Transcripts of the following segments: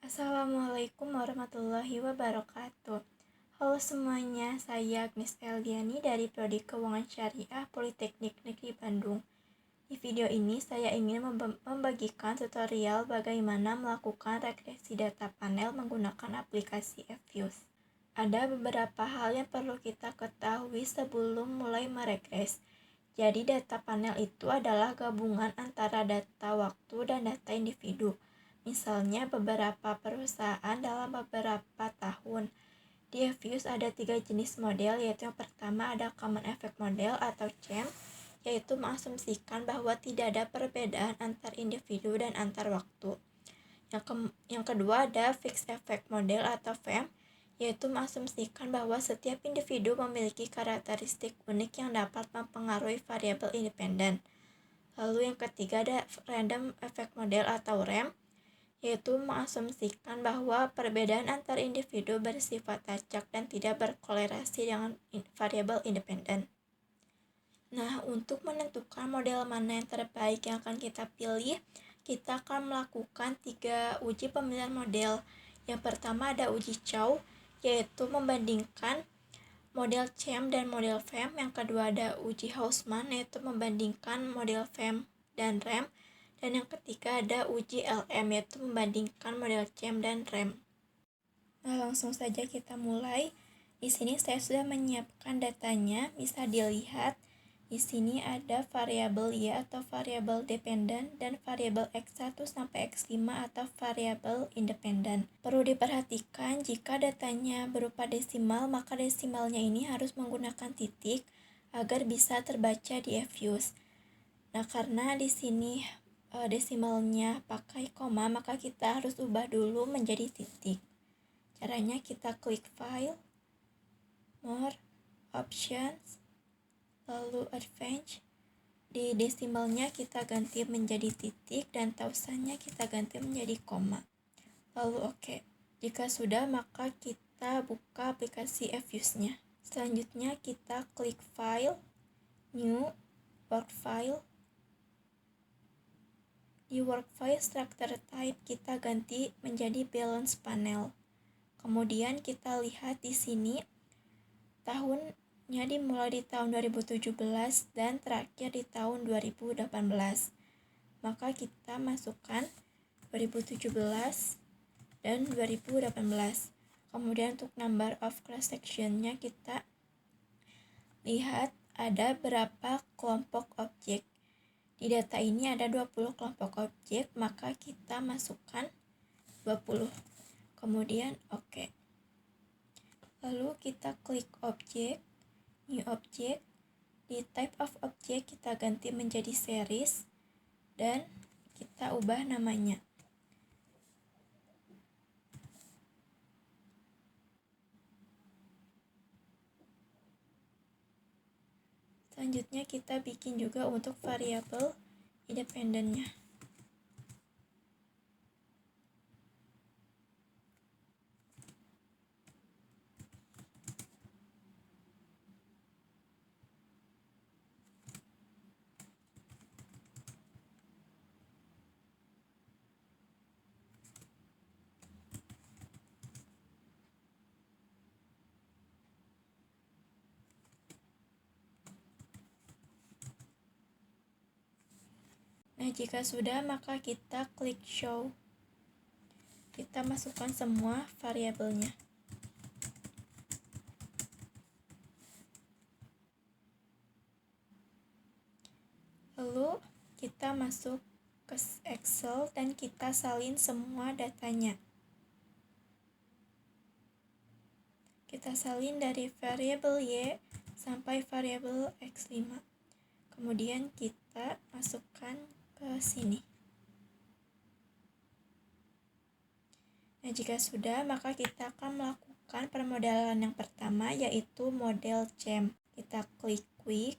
Assalamualaikum warahmatullahi wabarakatuh. Halo semuanya, saya Agnes Eldiani dari Prodi Keuangan Syariah Politeknik Negeri Bandung. Di video ini saya ingin membagikan tutorial bagaimana melakukan regresi data panel menggunakan aplikasi Fuse. Ada beberapa hal yang perlu kita ketahui sebelum mulai meregres. Jadi data panel itu adalah gabungan antara data waktu dan data individu. Misalnya beberapa perusahaan dalam beberapa tahun. Di Fuse ada 3 jenis model, yaitu yang pertama ada Common Effect Model atau CEM, yaitu mengasumsikan bahwa tidak ada perbedaan antar individu dan antar waktu. Yang kedua ada Fixed Effect Model atau FEM, yaitu mengasumsikan bahwa setiap individu memiliki karakteristik unik yang dapat mempengaruhi variabel independen. Lalu yang ketiga ada Random Effect Model atau REM, yaitu mengasumsikan bahwa perbedaan antar individu bersifat acak dan tidak berkorelasi dengan variabel independen. Nah, untuk menentukan model mana yang terbaik yang akan kita pilih, kita akan melakukan 3 uji pemilihan model. Yang pertama ada uji Chow, yaitu membandingkan model CEM dan model FEM. Yang kedua ada uji Hausman, yaitu membandingkan model FEM dan REM. Dan yang ketiga ada uji LM, yaitu membandingkan model CEM dan REM. Nah, langsung saja kita mulai. Di sini saya sudah menyiapkan datanya, bisa dilihat. Di sini ada variabel Y atau variabel dependen dan variabel X1 sampai X5 atau variabel independen. Perlu diperhatikan jika datanya berupa desimal, maka desimalnya ini harus menggunakan titik agar bisa terbaca di Fuse. Nah, karena di sini desimalnya pakai koma, maka kita harus ubah dulu menjadi titik. Caranya kita klik File, More, Options, lalu Advanced. Di desimalnya kita ganti menjadi titik dan tausannya kita ganti menjadi koma. Lalu OK. Jika sudah, maka kita buka aplikasi Fuse-nya. Selanjutnya kita klik File, New, Work File. Di Work File Structure Type kita ganti menjadi Balance Panel. Kemudian kita lihat di sini tahunnya dimulai di tahun 2017 dan terakhir di tahun 2018. Maka kita masukkan 2017 dan 2018. Kemudian untuk number of cross sectionnya kita lihat ada berapa kelompok objek. Di data ini ada 20 kelompok objek, maka kita masukkan 20. Kemudian OK. Lalu kita klik objek, New Object. Di Type of Object kita ganti menjadi Series dan kita ubah namanya. Selanjutnya kita bikin juga untuk variabel independennya. Nah, jika sudah, maka kita klik Show. Kita masukkan semua variabelnya. Lalu kita masuk ke Excel dan kita salin semua datanya. Kita salin dari variabel Y sampai variabel X5. Kemudian kita masukkan ke sini. Nah, jika sudah, maka kita akan melakukan permodalan yang pertama, yaitu model CEM. Kita klik Quick,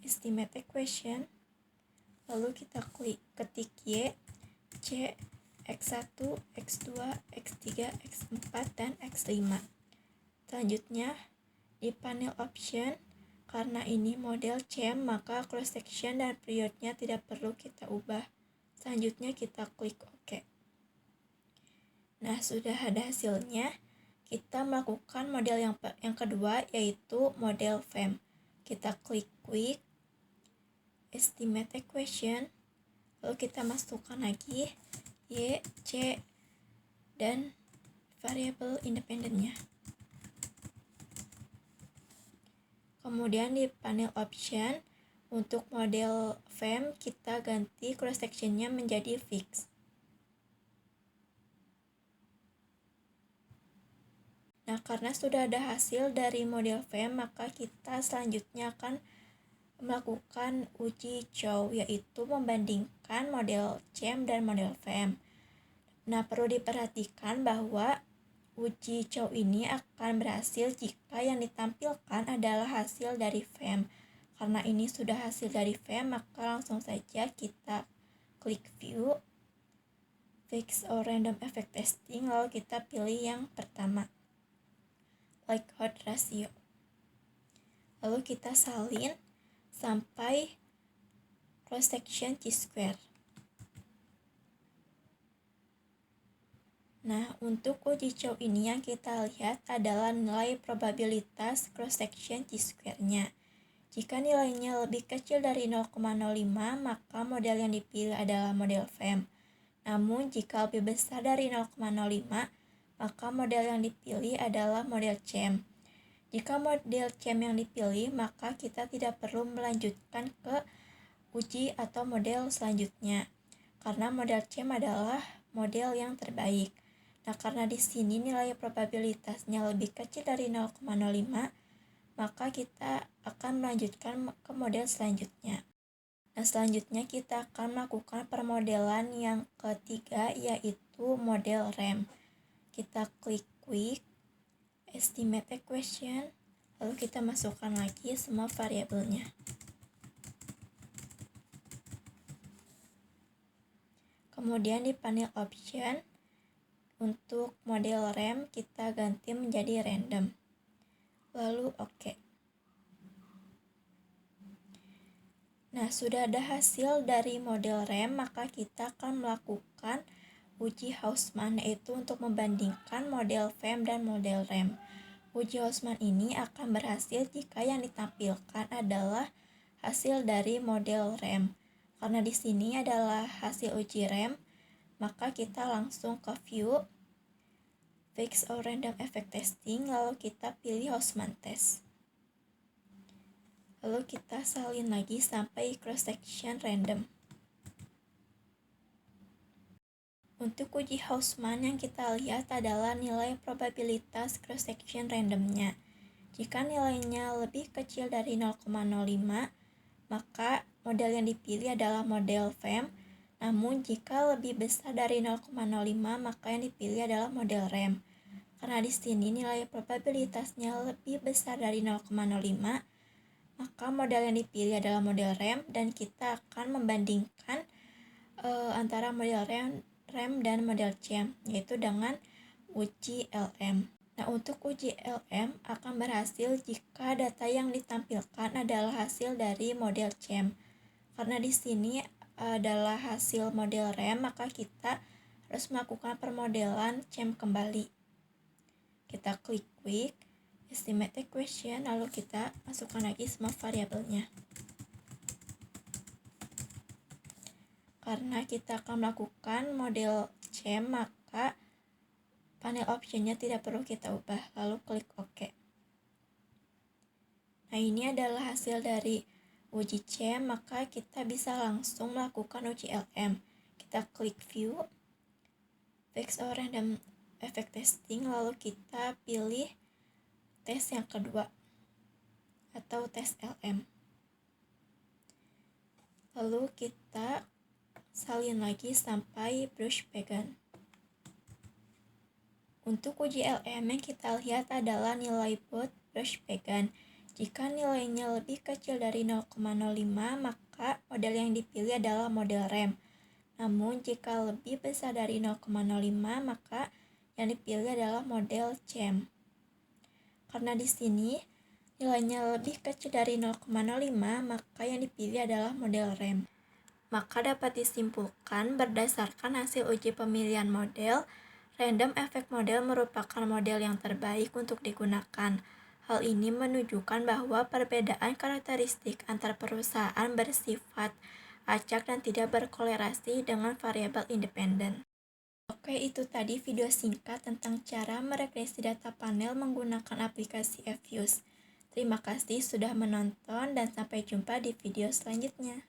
Estimate Equation, lalu kita ketik Y, C, X1, X2, X3, X4, dan X5. Selanjutnya, di panel Option, karena ini model CEM, maka cross section dan periodnya tidak perlu kita ubah. Selanjutnya kita klik OK. Nah, sudah ada hasilnya. Kita melakukan model yang kedua, yaitu model FEM. Kita klik quick, estimate equation, lalu kita masukkan lagi Y, C, dan variabel independennya. Kemudian di panel option, untuk model FEM kita ganti cross sectionnya menjadi fix. Nah, karena sudah ada hasil dari model FEM, maka kita selanjutnya akan melakukan uji Chow, yaitu membandingkan model CHAM dan model FEM. Nah, perlu diperhatikan bahwa uji Chow ini akan berhasil jika yang ditampilkan adalah hasil dari FEM. Karena ini sudah hasil dari FEM, maka langsung saja kita klik view, fix or random effect testing, lalu kita pilih yang pertama, likelihood ratio. Lalu kita salin sampai cross section chi-square. Nah, untuk uji Chow ini yang kita lihat adalah nilai probabilitas cross section chi-square-nya. Jika nilainya lebih kecil dari 0,05, maka model yang dipilih adalah model FEM. Namun, jika lebih besar dari 0,05, maka model yang dipilih adalah model CHAM. Jika model CHAM yang dipilih, maka kita tidak perlu melanjutkan ke uji atau model selanjutnya, karena model CHAM adalah model yang terbaik. Nah, karena di sini nilai probabilitasnya lebih kecil dari 0,05, maka kita akan melanjutkan ke model selanjutnya. Nah, selanjutnya kita akan melakukan permodelan yang ketiga, yaitu model RAM. Kita klik quick, estimate equation, lalu kita masukkan lagi semua variabelnya. Kemudian di panel option, untuk model RAM kita ganti menjadi random. Lalu oke. Nah, sudah ada hasil dari model RAM, maka kita akan melakukan uji Hausman, yaitu untuk membandingkan model FEM dan model RAM. Uji Hausman ini akan berhasil jika yang ditampilkan adalah hasil dari model RAM. Karena di sini adalah hasil uji RAM, maka kita langsung ke view, fix or random effect testing, lalu kita pilih Hausman test. Lalu kita salin lagi sampai cross section random. Untuk uji Hausman yang kita lihat adalah nilai probabilitas cross section randomnya. Jika nilainya lebih kecil dari 0,05, maka model yang dipilih adalah model FEM. Namun jika lebih besar dari 0,05, maka yang dipilih adalah model RAM. Karena di sini nilai probabilitasnya lebih besar dari 0,05, maka model yang dipilih adalah model RAM, dan kita akan membandingkan antara model RAM dan model CHAM, yaitu dengan uji LM. Nah, untuk uji LM akan berhasil jika data yang ditampilkan adalah hasil dari model CHAM. Karena di sini adalah hasil model RAM, maka kita harus melakukan permodelan CHAM kembali. Kita klik quick, estimate equation, lalu kita masukkan lagi semua variabelnya. Karena kita akan melakukan model CHAM, maka panel optionnya tidak perlu kita ubah, lalu klik OK. Nah, ini adalah hasil dari uji CHAM, maka kita bisa langsung melakukan uji LM. Kita klik view, fix or random effect testing, lalu kita pilih tes yang kedua atau tes LM. Lalu kita salin lagi sampai brush pagan. Untuk uji LM yang kita lihat adalah nilai both brush pagan. Jika nilainya lebih kecil dari 0,05, maka model yang dipilih adalah model RAM. Namun jika lebih besar dari 0,05, maka yang dipilih adalah model CHAM. Karena di sini nilainya lebih kecil dari 0,05, maka yang dipilih adalah model RAM. Maka dapat disimpulkan berdasarkan hasil uji pemilihan model, Random effect model merupakan model yang terbaik untuk digunakan. Hal ini menunjukkan bahwa perbedaan karakteristik antar perusahaan bersifat acak dan tidak berkolerasi dengan variabel independen. Oke, itu tadi video singkat tentang cara meregresi data panel menggunakan aplikasi Fuse. Terima kasih sudah menonton dan sampai jumpa di video selanjutnya.